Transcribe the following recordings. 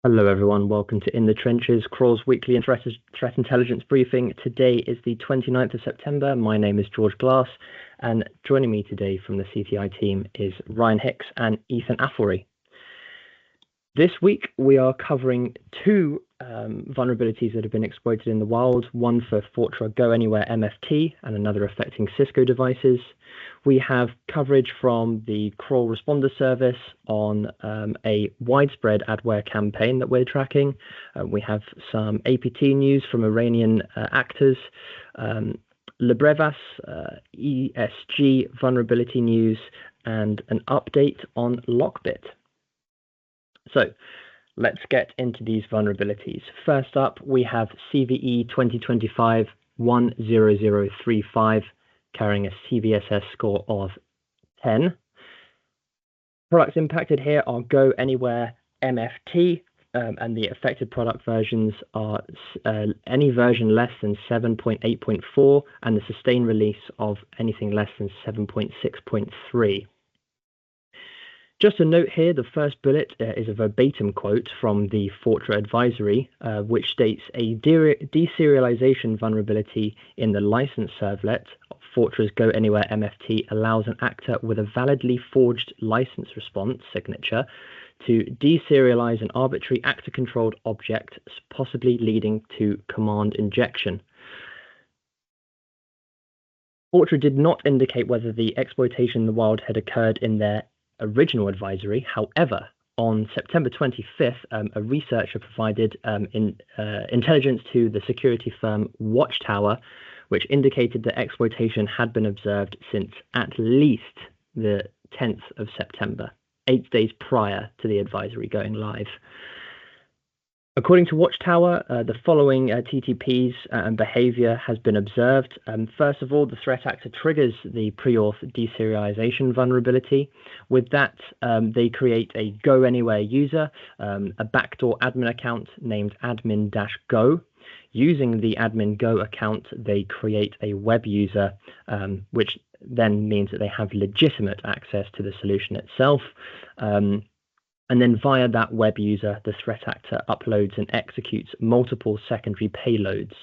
Hello everyone, welcome to In the Trenches, Kroll's weekly threat intelligence briefing. Today is the 29th of September. My name is George Glass, and joining me today from the CTI team is Ryan Hicks and Ethan Afflery. This week we are covering two vulnerabilities that have been exploited in the wild, one for Fortra GoAnywhere MFT and another affecting Cisco devices. We have coverage from the Kroll Responder Service on a widespread Adware campaign that we're tracking. We have some APT news from Iranian actors, Libraevas, ESG vulnerability news, and an update on LOCKBIT. So let's get into these vulnerabilities. First up, we have CVE 2025-10035 carrying a CVSS score of 10. Products impacted here are GoAnywhere MFT, and the affected product versions are any version less than 7.8.4 and the sustained release of anything less than 7.6.3. Just a note here, the first bullet is a verbatim quote from the Fortra advisory, which states a deserialization vulnerability in the license servlet of Fortra's GoAnywhere MFT allows an actor with a validly forged license response signature to deserialize an arbitrary actor-controlled object, possibly leading to command injection. Fortra did not indicate whether the exploitation in the wild had occurred in their original advisory. However, on September 25th, a researcher provided intelligence to the security firm Watchtower, which indicated that exploitation had been observed since at least the 10th of September, 8 days prior to the advisory going live. According to Watchtower, the following TTPs and behavior has been observed. First of all, the threat actor triggers the pre-auth deserialization vulnerability. With that, they create a GoAnywhere user, a backdoor admin account named admin-go. Using the admin go account, they create a web user, which then means that they have legitimate access to the solution itself. And then via that web user, the threat actor uploads and executes multiple secondary payloads,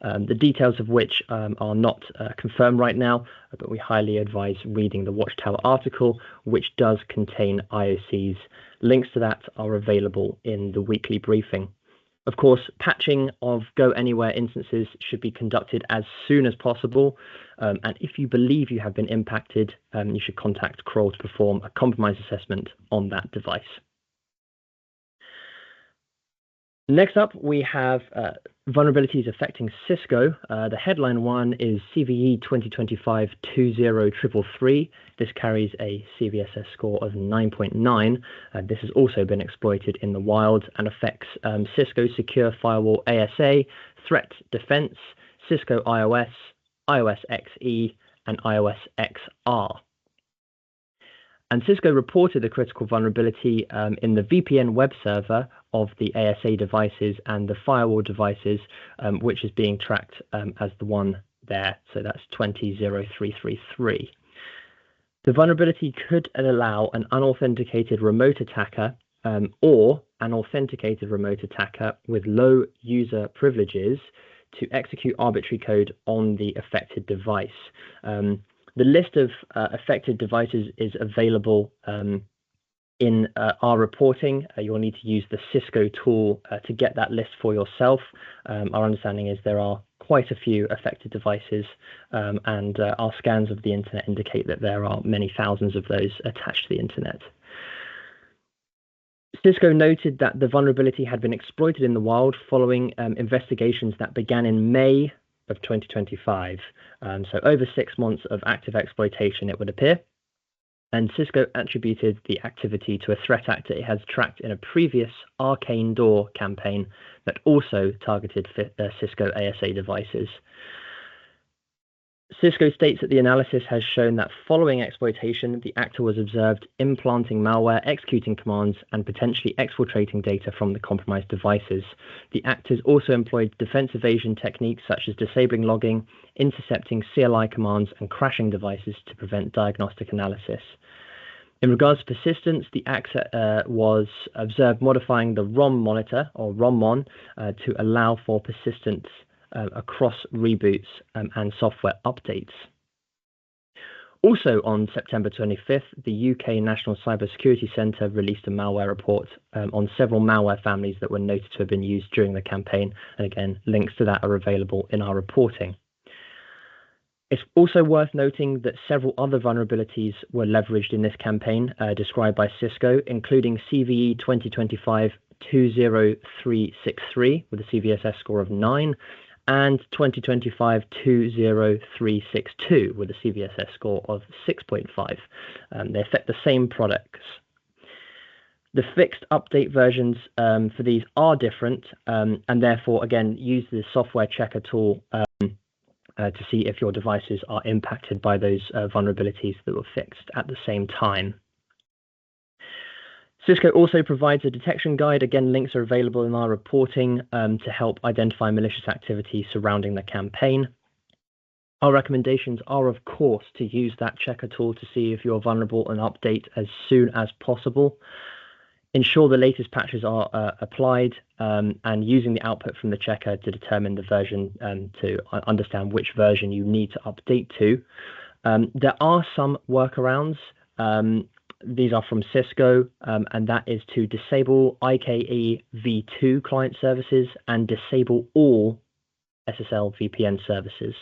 the details of which are not confirmed right now, but we highly advise reading the Watchtower article, which does contain IOCs. Links to that are available in the weekly briefing. Of course, patching of GoAnywhere instances should be conducted as soon as possible. And if you believe you have been impacted, you should contact Kroll to perform a compromise assessment on that device. Next up, we have vulnerabilities affecting Cisco. The headline one is CVE 2025-20333. This carries a CVSS score of 9.9. This has also been exploited in the wild and affects Cisco Secure Firewall ASA, Threat Defense, Cisco iOS, iOS XE, and iOS XR. And Cisco reported the critical vulnerability in the VPN web server of the ASA devices and the firewall devices, which is being tracked as the one there. So that's 20.0333. The vulnerability could allow an unauthenticated remote attacker or an authenticated remote attacker with low user privileges to execute arbitrary code on the affected device. The list of affected devices is available in our reporting. You'll need to use the Cisco tool to get that list for yourself. Our understanding is there are quite a few affected devices, and our scans of the internet indicate that there are many thousands of those attached to the internet. Cisco noted that the vulnerability had been exploited in the wild following investigations that began in May of 2025. So over 6 months of active exploitation, it would appear. And Cisco attributed the activity to a threat actor it has tracked in a previous Arcane Door campaign that also targeted Cisco ASA devices. Cisco states that the analysis has shown that following exploitation, the actor was observed implanting malware, executing commands, and potentially exfiltrating data from the compromised devices. The actors also employed defense evasion techniques such as disabling logging, intercepting CLI commands, and crashing devices to prevent diagnostic analysis. In regards to persistence, the actor was observed modifying the ROM monitor, or ROMmon, to allow for persistence across reboots and software updates. Also on September 25th, the UK National Cybersecurity Centre released a malware report on several malware families that were noted to have been used during the campaign. And again, links to that are available in our reporting. It's also worth noting that several other vulnerabilities were leveraged in this campaign, described by Cisco, including CVE 2025-20363 with a CVSS score of 9, and 2025-20362 with a CVSS score of 6.5. They affect the same products. The fixed update versions for these are different, and therefore, again, use the software checker tool to see if your devices are impacted by those vulnerabilities that were fixed at the same time. Cisco also provides a detection guide. Again, links are available in our reporting to help identify malicious activity surrounding the campaign. Our recommendations are, of course, to use that checker tool to see if you're vulnerable and update as soon as possible. Ensure the latest patches are applied and using the output from the checker to determine the version to understand which version you need to update to. There are some workarounds. These are from Cisco, and that is to disable IKE v2 client services and disable all SSL VPN services.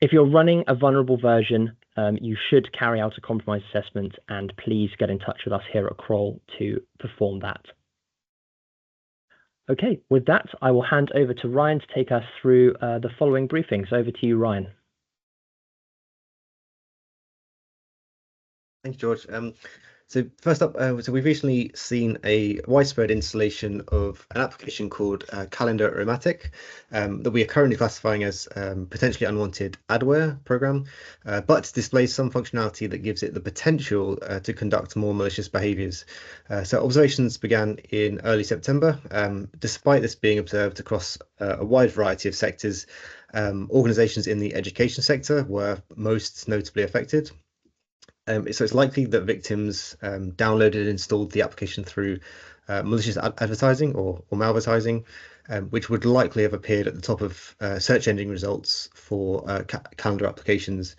If you're running a vulnerable version, you should carry out a compromise assessment, and please get in touch with us here at Kroll to perform that. Okay, with that, I will hand over to Ryan to take us through the following briefings. Over to you, Ryan. Thank you, George. So first up, so we've recently seen a widespread installation of an application called Calendaromatic that we are currently classifying as potentially unwanted adware program, but displays some functionality that gives it the potential to conduct more malicious behaviors. So observations began in early September. Despite this being observed across a wide variety of sectors, organizations in the education sector were most notably affected. So it's likely that victims downloaded and installed the application through malicious advertising or malvertising, which would likely have appeared at the top of search engine results for calendar applications.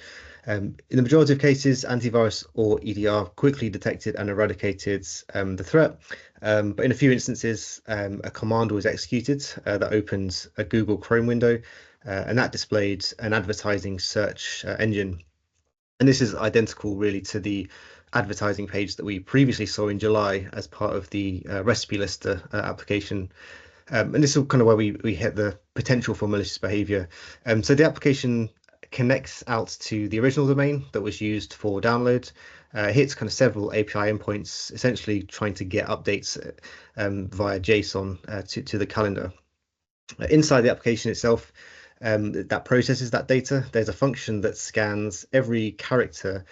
In the majority of cases, antivirus or EDR quickly detected and eradicated the threat, but in a few instances, a command was executed that opens a Google Chrome window, and that displayed an advertising search engine. And this is identical really to the advertising page that we previously saw in July as part of the recipe lister application. And this is kind of where we hit the potential for malicious behavior. So the application connects out to the original domain that was used for download, hits kind of several API endpoints, essentially trying to get updates via JSON to the calendar. Inside the application itself, that processes that data, there's a function that scans every character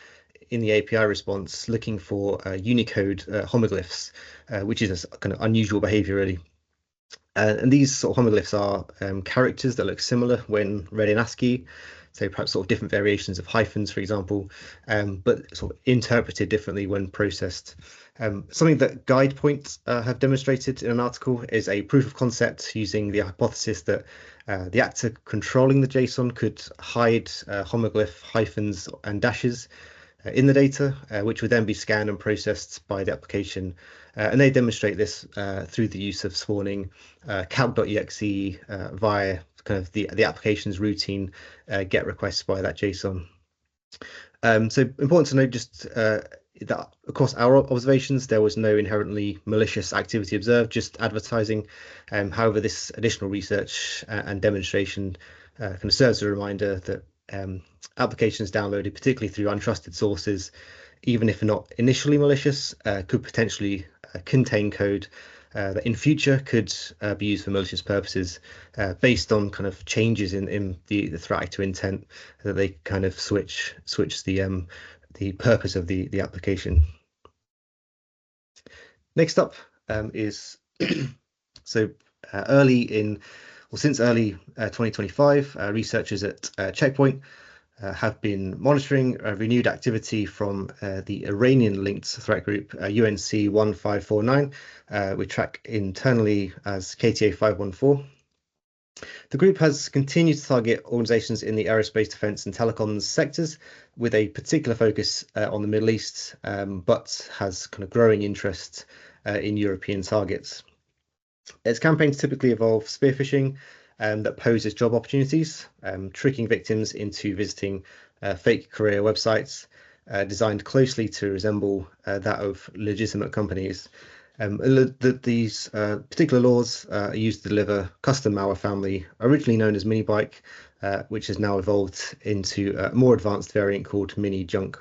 in the API response looking for Unicode homoglyphs, which is a kind of unusual behavior really. And these sort of homoglyphs are characters that look similar when read in ASCII, so perhaps sort of different variations of hyphens, for example, but sort of interpreted differently when processed. Something that GuidePoint have demonstrated in an article is a proof of concept using the hypothesis that the actor controlling the JSON could hide homoglyph hyphens and dashes in the data, which would then be scanned and processed by the application. And they demonstrate this through the use of spawning calc.exe via kind of the application's routine get requests by that JSON. So important to note just that across our observations, there was no inherently malicious activity observed, just advertising. However, this additional research and demonstration kind of serves as a reminder that applications downloaded, particularly through untrusted sources, even if not initially malicious, could potentially contain code that in future could be used for malicious purposes based on kind of changes in the threat actor intent, that they kind of switch the purpose of the application. Next up is so since early 2025, researchers at Checkpoint have been monitoring renewed activity from the Iranian linked threat group UNC 1549, we track internally as KTA 514. The group has continued to target organizations in the aerospace, defense, and telecoms sectors with a particular focus on the Middle East, but has kind of growing interest in European targets. Its campaigns typically involve spear phishing that poses job opportunities, tricking victims into visiting fake career websites designed closely to resemble that of legitimate companies. These particular laws are used to deliver custom malware family, originally known as Minibike, which has now evolved into a more advanced variant called Mini Junk.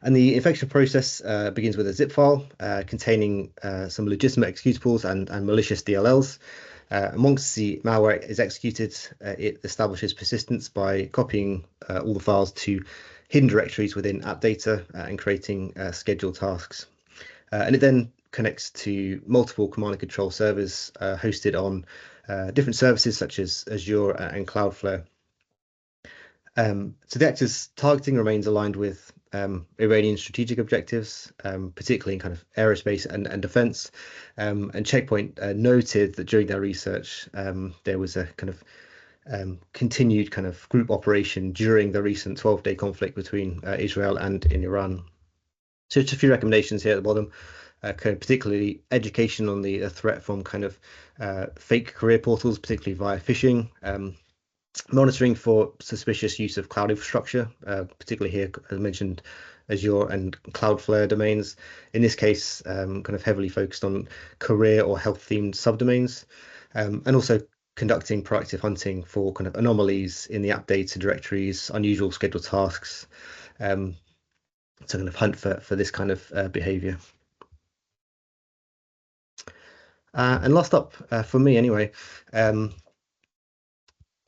And the infection process begins with a zip file containing some legitimate executables and malicious DLLs. Once the malware is executed, it establishes persistence by copying all the files to hidden directories within app data and creating scheduled tasks. And it then connects to multiple command and control servers hosted on different services such as Azure and Cloudflare. So the actor's targeting remains aligned with Iranian strategic objectives, particularly in kind of aerospace and defense. And Checkpoint noted that during their research, there was a kind of continued kind of group operation during the recent 12-day conflict between Israel and in Iran. So just a few recommendations here at the bottom, kind of particularly education on the threat from kind of fake career portals, particularly via phishing. Monitoring for suspicious use of cloud infrastructure, particularly here, as mentioned, Azure and Cloudflare domains. In this case, kind of heavily focused on career or health-themed subdomains, and also conducting proactive hunting for kind of anomalies in the app data directories, unusual scheduled tasks, to kind of hunt for this kind of behavior. And last up, for me anyway,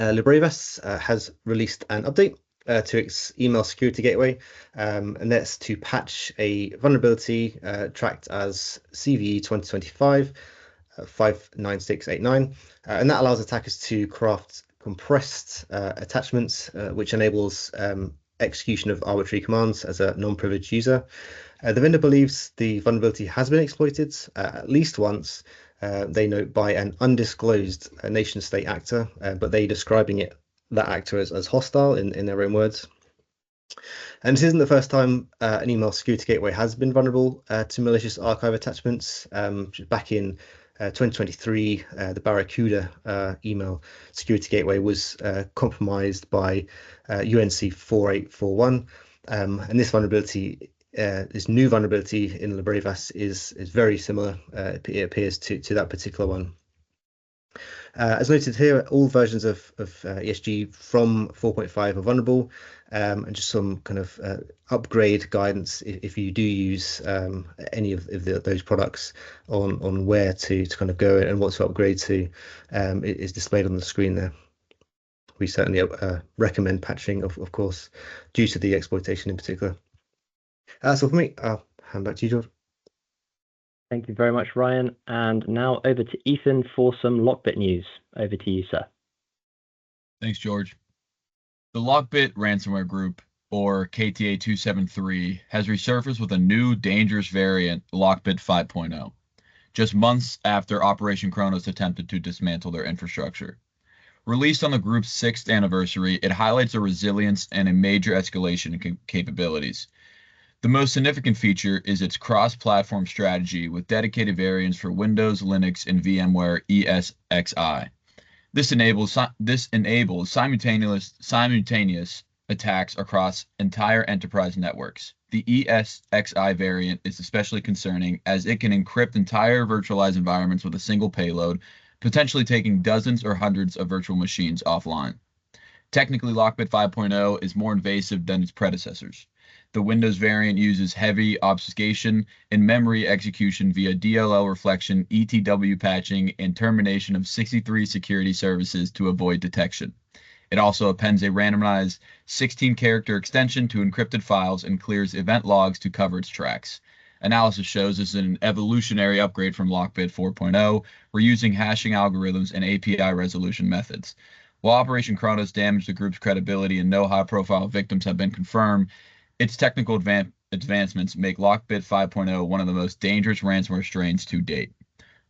Libraevas has released an update to its email security gateway, and that's to patch a vulnerability tracked as CVE 2025 59689, and that allows attackers to craft compressed attachments, which enables execution of arbitrary commands as a non-privileged user. The vendor believes the vulnerability has been exploited at least once. They note by an undisclosed nation-state actor, but they describing that actor as hostile in their own words. And this isn't the first time an email security gateway has been vulnerable to malicious archive attachments. Back in 2023, the Barracuda email security gateway was compromised by UNC 4841, and this vulnerability. This new vulnerability in Libraevas is very similar, it appears, to that particular one. As noted here, all versions of ESG from 4.5 are vulnerable, and just some kind of upgrade guidance if you do use any of those products on where to kind of go and what to upgrade to is displayed on the screen there. We certainly recommend patching, of course, due to the exploitation in particular. So for me, I'll hand back to you, George. Thank you very much, Ryan. And now over to Ethan for some LOCKBIT news. Over to you, sir. Thanks, George. The LOCKBIT ransomware group, or KTA 273, has resurfaced with a new dangerous variant, LOCKBIT 5.0, just months after Operation Kronos attempted to dismantle their infrastructure. Released on the group's 6th anniversary, it highlights their resilience and a major escalation in capabilities. The most significant feature is its cross-platform strategy with dedicated variants for Windows, Linux, and VMware ESXi. This enables simultaneous attacks across entire enterprise networks. The ESXi variant is especially concerning as it can encrypt entire virtualized environments with a single payload, potentially taking dozens or hundreds of virtual machines offline. Technically, LOCKBIT 5.0 is more invasive than its predecessors. The Windows variant uses heavy obfuscation and memory execution via DLL reflection, ETW patching, and termination of 63 security services to avoid detection. It also appends a randomized 16-character extension to encrypted files and clears event logs to cover its tracks. Analysis shows this is an evolutionary upgrade from LOCKBIT 4.0. We're using hashing algorithms and API resolution methods. While Operation Kronos damaged the group's credibility and no high-profile victims have been confirmed, its technical advancements make LOCKBIT 5.0 one of the most dangerous ransomware strains to date.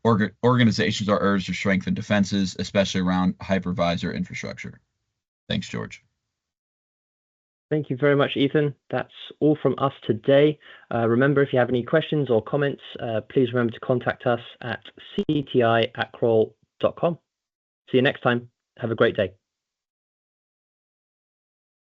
Organizations are urged to strengthen defenses, especially around hypervisor infrastructure. Thanks, George. Thank you very much, Ethan. That's all from us today. Remember, if you have any questions or comments, please remember to contact us at cti@kroll.com. See you next time. Have a great day.